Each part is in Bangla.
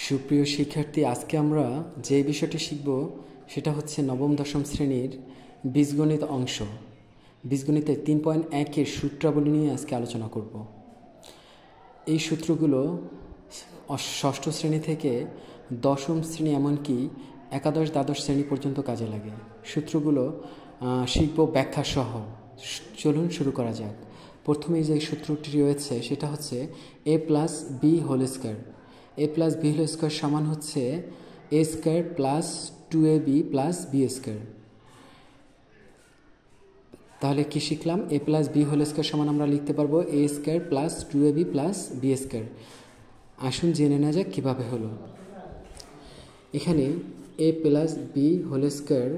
সুপ্রিয় শিক্ষার্থী, আজকে আমরা যে বিষয়টি শিখব সেটা হচ্ছে নবম দশম শ্রেণীর বীজগণিত অংশ। বীজগণিতের 3.1-এর সূত্রাবলী নিয়ে আজকে আলোচনা করব। এই সূত্রগুলো ষষ্ঠ শ্রেণী থেকে দশম শ্রেণী এমনকি একাদশ দ্বাদশ শ্রেণী পর্যন্ত কাজে লাগে। সূত্রগুলো শিখব ব্যাখ্যা সহ। চলুন শুরু করা যাক। প্রথমে যে সূত্রটি রয়েছে সেটা হচ্ছে a plus B whole square. a plus B whole square সমান হচ্ছে a square plus 2ab plus B square. তাহলে কি শিখলাম? a plus B whole square সমান আমরা লিখতে পারবো a square plus 2ab plus B square. আসুন জেনে নেওয়া যাক কীভাবে হলো। এখানে a plus B whole square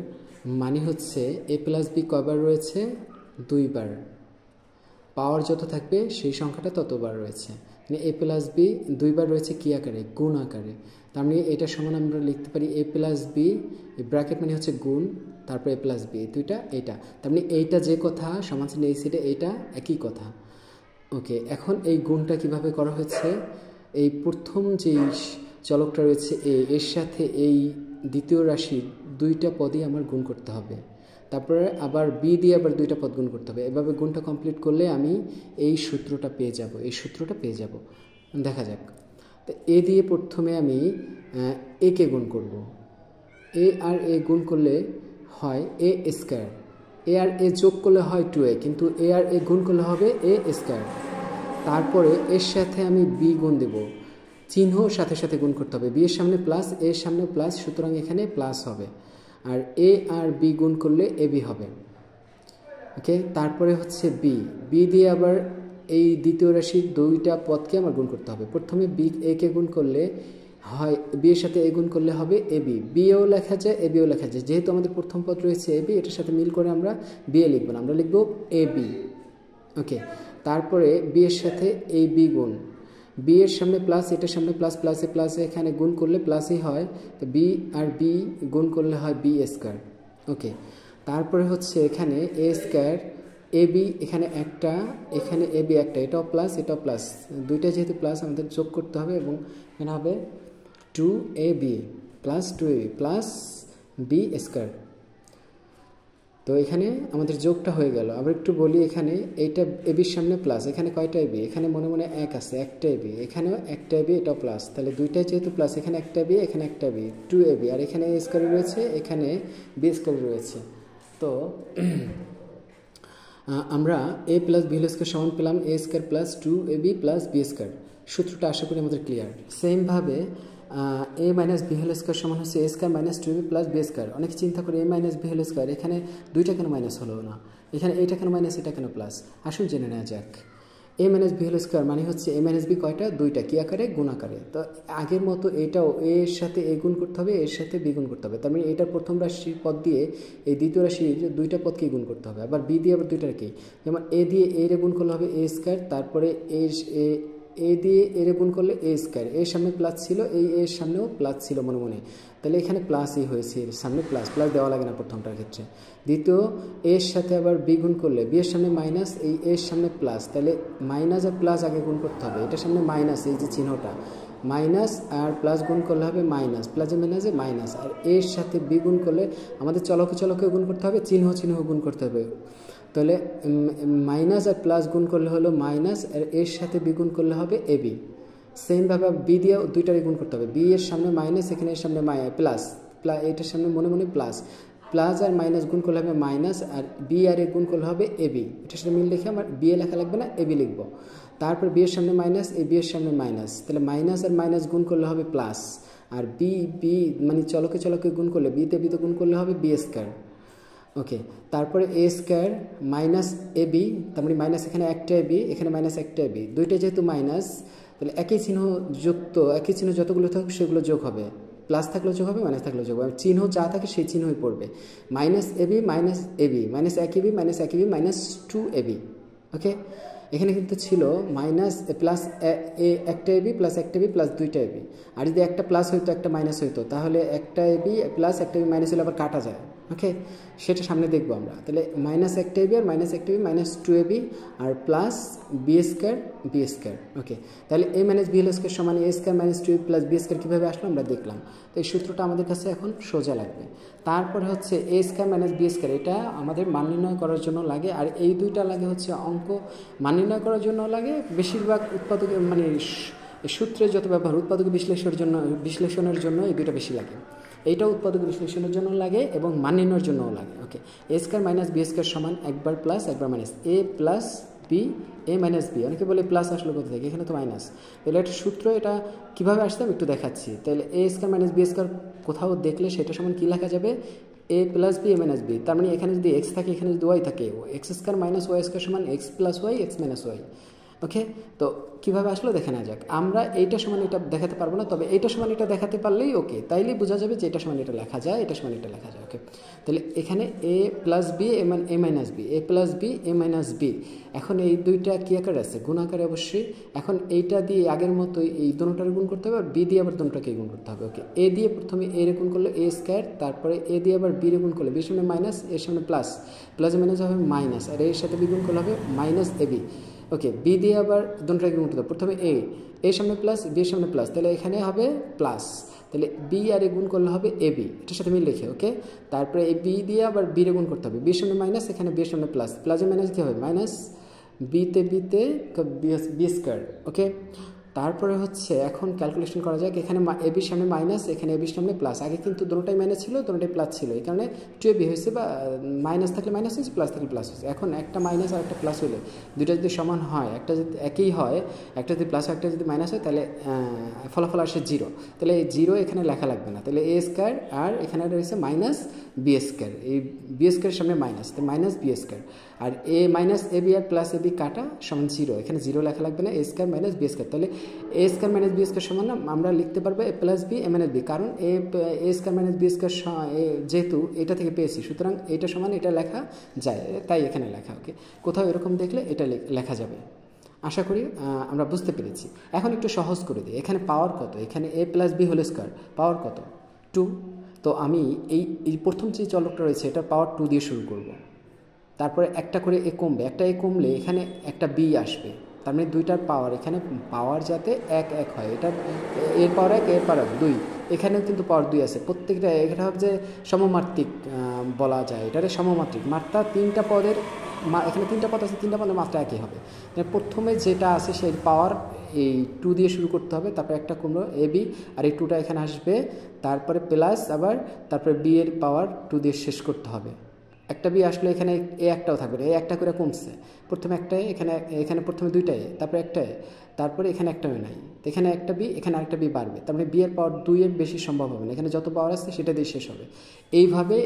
মানে হচ্ছে a প্লাস বি কয়বার রয়েছে? 2 বার। পাওয়ার যত থাকবে সেই সংখ্যাটা ততবার রয়েছে। মানে a প্লাস বি 2 বার রয়েছে কী আকারে? গুণ আকারে। তার মানে এটা সমান আমরা লিখতে পারি a প্লাস বি, ব্র্যাকেট মানে হচ্ছে গুণ, তারপর a প্লাস বি, দুইটা এইটা। তার মানে এইটা যে কথা সমান চিহ্ন এই সাইডে এইটা একই কথা। ওকে, এখন এই গুণটা কিভাবে করা হয়েছে? এই প্রথম যেই চলকটা রয়েছে এর সাথে এই দ্বিতীয় রাশির দুইটা পদই আমার গুণ করতে হবে। তারপরে আবার বি দিয়ে আবার দুইটা পদ গুণ করতে হবে। এভাবে গুণটা কমপ্লিট করলে আমি এই সূত্রটা পেয়ে যাব। দেখা যাক। তো এ দিয়ে প্রথমে আমি একে গুণ করব। এ আর এ গুণ করলে হয় এ স্কোয়ার। এ আর এ যোগ করলে হয় 2a, কিন্তু এ আর এ গুণ করলে হবে এ স্কোয়ার। তারপরে এর সাথে আমি বি গুণ দেব। চিহ্ন সাথে সাথে গুণ করতে হবে। বি এর সামনে প্লাস, এর সামনে প্লাস, সুতরাং এখানে প্লাস হবে। আর এ আর বি গুণ করলে এ বি হবে। ওকে, তারপরে হচ্ছে বি দিয়ে আবার এই দ্বিতীয় রাশির দুইটা পদকে আমার গুণ করতে হবে। প্রথমে বি এ কে গুণ করলে হয় বি এর সাথে এ গুণ করলে হবে এ বি। বিও লেখা যায়, এ বিও লেখা যায়। যেহেতু আমাদের প্রথম পদ রয়েছে এ বি, এটার সাথে মিল করে আমরা বি এ লিখব না, আমরা লিখব এ বি। ওকে, তারপরে বি এর সাথে এই বি গুণ, বি এর সামনে প্লাস, এটার সামনে প্লাস, প্লাসে প্লাসে এখানে গুণ করলে প্লাসই হয়। তো বি আর বি গুণ করলে হয় বি স্কোয়ার। ওকে, তারপরে হচ্ছে এখানে এ স্কোয়ার এ বি, এখানে একটা, এখানে এ বি একটা, এটাও প্লাস এটাও প্লাস, দুইটা যেহেতু প্লাস আমাদের যোগ করতে হবে এবং এখানে হবে 2ab plus 2ab plus B square. তো এখানে আমাদের যোগটা হয়ে গেল। আবার একটু বলি, এখানে এইটা এবির সামনে প্লাস, এখানে কয়টা এবি? এখানে মনে মনে এক আছে, একটা এবি, এখানেও একটা এবি, এটাও প্লাস, তাহলে দুইটাই যেহেতু প্লাস, এখানে একটা এবি, এখানে একটা এবি, 2ab, আর এখানে এ স্কোয়ার রয়েছে, এখানে বি স্কোয়ার রয়েছে। তো আমরা a plus B whole square সমান পেলাম a square plus 2ab plus B square. সূত্রটা আশা করি আমাদের ক্লিয়ার। সেমভাবে a minus b whole square সমান হচ্ছে a square minus 2ab plus B square. অনেকে চিন্তা করে a minus b whole square, এখানে দুইটা কেন মাইনাস হলো না, এখানে এইটা কেন মাইনাস এটা কেন প্লাস? আসুন জেনে নেওয়া যাক। এ মাইনাস বি হোল স্কোয়ার মানে হচ্ছে এ মাইনাস বি কয়টা? দুইটা। কী আকারে? গুণ আকারে। তো আগের মতো এটাও এর সাথে এ গুণ করতে হবে, এর সাথে বি গুণ করতে হবে। তার মানে এটার প্রথম রাশির পদ দিয়ে এই দ্বিতীয় রাশির দুইটা পদকেই গুণ করতে হবে। আবার বি দিয়ে আবার দুইটাকেই, যেমন এ দিয়ে এ রে গুণ করলে হবে এ স্কোয়ার, তারপরে এ দিয়ে এর গুণ করলে এ স্কোয়ার, এর সামনে প্লাস ছিল, এই এর সামনেও প্লাস ছিল মনে মনে, তাহলে এখানে প্লাসই হয়েছে, এর সামনে প্লাস দেওয়া লাগে না প্রথমটার ক্ষেত্রে। দ্বিতীয় এর সাথে আবার বি গুণ করলে বি এর সামনে মাইনাস, এই এর সামনে প্লাস, তাহলে মাইনাস আর প্লাস আগে গুণ করতে হবে। এটার সামনে মাইনাস, এই যে চিহ্নটা মাইনাস আর প্লাস গুণ করলে হবে মাইনাস, প্লাসে মাইনাসে মাইনাস, আর এর সাথে বি গুণ করলে আমাদের চলকে গুণ করতে হবে, চিহ্ন গুণ করতে হবে। তাহলে মাইনাস আর প্লাস গুণ করলে হলো মাইনাস, আর এর সাথে বি গুণ করলে হবে এ বি। সেমভাবে বি দিয়েও দুইটারই গুণ করতে হবে। বি এর সামনে মাইনাস, এখানে এর সামনে প্লাস, এটার সামনে মনে মনে প্লাস আর মাইনাস গুণ করলে হবে মাইনাস, আর বি আর এ গুণ করলে হবে এ বি। এটার সাথে মিল রেখে আমার বি এ লেখা লাগবে না, এ বি লিখবো। তারপর বি এর সামনে মাইনাস, এ বি এর সামনে মাইনাস, তাহলে মাইনাস আর মাইনাস গুণ করলে হবে প্লাস, আর বি মানে চলকে গুণ করলে বিতে গুণ করলে হবে বি স্কোয়ার। ওকে, তারপরে a square minus a b, তার মানে মাইনাস এখানে একটা এ বি, এখানে মাইনাস একটা এ বি, দুইটা যেহেতু মাইনাস, তাহলে একই চিহ্ন যুক্ত, একই চিহ্ন যতগুলো থাকবে সেগুলো যোগ হবে, প্লাস থাকলেও যোগ হবে, মাইনাস থাকলেও যোগ হবে, চিহ্ন যা থাকে সেই চিহ্নই পড়বে। Minus a B minus a B minus এক এ বি মাইনাস এক এ বি মাইনাস 2ab। ওকে, এখানে কিন্তু ছিল মাইনাস প্লাস একটা এবি প্লাস একটা বি প্লাস দুইটা এবি, আর যদি একটা প্লাস হইতো একটা মাইনাস হইতো, তাহলে একটা এবি প্লাস একটা বি মাইনাস হলে আবার কাটা যায়, ওকে, সেটা সামনে দেখবো আমরা। তাহলে মাইনাস একটা এবি আর মাইনাস একটা বি মাইনাস 2ab আর plus B square b square. Okay, তাহলে a minus b whole square সমান a square minus 2ab plus B square কীভাবে আসলো আমরা দেখলাম। তো এই সূত্রটা আমাদের কাছে এখন সোজা লাগবে। তারপরে হচ্ছে a square minus b square, এটা আমাদের মান নির্ণয় করার জন্য লাগে, আর এই দুইটা লাগে হচ্ছে অঙ্ক মান নির্ণয় করার জন্য লাগে। বেশিরভাগ উৎপাদক মানে সূত্রের যত ব্যবহার উৎপাদক বিশ্লেষণের জন্য এই দুইটা বেশি লাগে। এইটা উৎপাদক বিশ্লেষণের জন্য লাগে এবং মান নির্ণয়ের জন্যও লাগে। ওকে, এ স্কোয়ার মাইনাস বি স্কোয়ার সমান একবার প্লাস একবার minus A plus b a minus B. অনেকে বলে প্লাস আসলো কোথা থেকে, এখানে তো মাইনাস। তাহলে একটা সূত্র, এটা কীভাবে আসতে আমি একটু দেখাচ্ছি। তাহলে এ স্কোয়ার মাইনাস বি স্কোয়ার কোথাও দেখলে সেটা সমান কী লেখা যাবে, a plus b a minus B. তার মানে এখানে যদি এক্স থাকে এখানে যদি ওয়াই থাকে, x square minus y square সমান x plus y x minus y. Okay, তো কীভাবে আসলো দেখে নেওয়া যাক। আমরা এইটা সমান এটা দেখাতে পারবো না, তবে এইটা সমান এটা দেখাতে পারলেই ওকে, তাইলেই বোঝা যাবে যে এটা সমান এটা লেখা যায়, এটা সমান এটা লেখা যায়। ওকে, তাহলে এখানে a plus b a minus B, A plus b a minus B. এখন এই দুইটা কী আকারে আছে, গুণ আকারে অবশ্যই। এখন এইটা দিয়ে আগের মতোই এই দুটোটার গুণ করতে হবে, আর বি দিয়ে আবার দুটোটাকে গুণ করতে হবে। ওকে, এ দিয়ে প্রথমে এ রে গুণ করলে এ স্কোয়ার, তারপরে এ দিয়ে আবার বি রে গুণ করলে বির সামনে মাইনাস এর সামনে প্লাস, প্লাসে মাইনাস হবে মাইনাস, আর এর সাথে বি গুণ করলে হবে minus a B. Okay, B দিয়ে আবার দুটোটাকে গুণ করতে হবে, প্রথমে এর সামনে প্লাস বি এর সামনে প্লাস, তাহলে এখানে হবে প্লাস, তাহলে বি আর এ গুণ করলে হবে এ বি, এটার সাথে মিল রেখে। ওকে, তারপরে এই বি দিয়ে আবার বি রে গুণ করতে হবে, বির সামনে মাইনাস এখানে বি এর সামনে প্লাস, প্লাসে মাইনাস কী হবে মাইনাস বিতে বি স্কোয়ার। ওকে, তারপরে হচ্ছে এখন ক্যালকুলেশন করা যাক। এখানে এ বির সামনে মাইনাস এখানে এ বির সামনে প্লাস, আগে কিন্তু দুটোটাই মাইনাস ছিল দুটোটাই প্লাস ছিল, এই কারণে 2ab হয়েছে, বা মাইনাস থাকলে মাইনাস হয়েছে প্লাস থাকলে প্লাস হয়েছে। এখন একটা মাইনাস আর একটা প্লাস হলে দুইটা যদি সমান হয়, একটা যদি একই হয়, একটা যদি প্লাস হয় একটা যদি মাইনাস হয়, তাহলে ফলাফল আসে 0। তাহলে এই 0 এখানে লেখা লাগবে না, তাহলে এ স্কোয়ার আর এখানে রয়েছে মাইনাস বি স্কোয়ার, এই বি স্কোয়ারের সামনে মাইনাস, তো minus b square, R A minus a B R plus A B কাটা সমান 0, এখানে 0 লেখা লাগবে না, এ স্কোয়ার মাইনাস বি স্কোয়ার। তাহলে এ স্কোয়ার মাইনাস বি স্কোয়ার সমান আমরা লিখতে পারবো এ plus b a minus B, কারণ এ স্কোয়ার মাইনাস বি স্কোয়ার যেহেতু এটা থেকে পেয়েছি, সুতরাং এটা সমান এটা লেখা যায়, তাই এখানে লেখা। ওকে, কোথাও এরকম দেখলে এটা লেখা যাবে। আশা করি আমরা বুঝতে পেরেছি। এখন একটু সহজ করে দিই, এখানে পাওয়ার কত, এখানে a plus B whole square power কত 2। তো আমি এই প্রথম যে চলকটা রয়েছে এটা পাওয়ার 2 দিয়ে শুরু করব, তারপরে একটা করে এ কমবে, একটা এ কমলে এখানে একটা বি আসবে, তার মানে দুইটার পাওয়ার, এখানে পাওয়ার যাতে এক এক হয়, এটা এর পাওয়ার 1 এর পাওয়ার 2, এখানেও কিন্তু পাওয়ার 2 আছে প্রত্যেকটা, এটা হচ্ছে সমমাত্রিক বলা যায়, এটারে সমমাত্রিক মাত্রা, তিনটা পদের এখানে তিনটা পদ আছে, তিনটা পদের মাত্রা একই হবে। প্রথমে যেটা আছে সেই পাওয়ার এই 2 দিয়ে শুরু করতে হবে, তারপরে একটা কমলো এ বি, আর এই 2টা এখানে আসবে, তারপরে প্লাস আবার তারপরে বি এর পাওয়ার 2 দিয়ে শেষ করতে হবে। একটা বি আসলে এখানে এ একটাও থাকবে না, এই একটা করে কমছে, প্রথমে একটা এখানে প্রথমে দুইটাই, তারপরে একটাই, তারপরে এখানে একটাও নাই, এখানে একটা বি এখানে আরেকটা বি বাড়বে, তার মানে বি এর পাওয়ার 2 এর বেশি সম্ভব হবে না, এখানে যত পাওয়ার আছে সেটা দিয়ে শেষ হবে। এইভাবে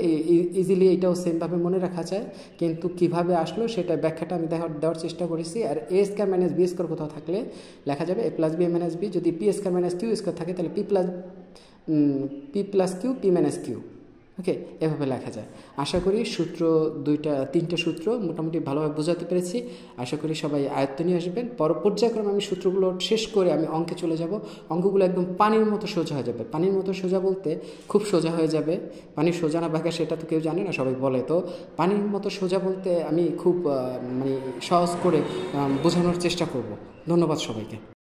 ইজিলি এটাও সেমভাবে মনে রাখা যায়, কিন্তু কিভাবে আসলো সেটা ব্যাখ্যাটা আমি দেওয়ার চেষ্টা করেছি। আর a square minus b square কোথাও থাকলে লেখা যাবে a plus b a minus b, যদি p square minus q square থাকে তাহলে p plus q p minus q. Okay, এভাবে লেখা যায়। আশা করি তিনটা সূত্র মোটামুটি ভালোভাবে বোঝাতে পেরেছি। আশা করি সবাই আয়ত্ত নিয়ে আসবেন। পর্যায়ক্রমে আমি সূত্রগুলো শেষ করে আমি অঙ্কে চলে যাব। অঙ্কগুলো একদম পানির মতো সোজা হয়ে যাবে। পানির মতো সোজা বলতে খুব সোজা হয়ে যাবে, পানির সোজা না বাঁকা সেটা তো কেউ জানে না, সবাই বলে। তো পানির মতো সোজা বলতে আমি খুব সহজ করে বোঝানোর চেষ্টা করব। ধন্যবাদ সবাইকে।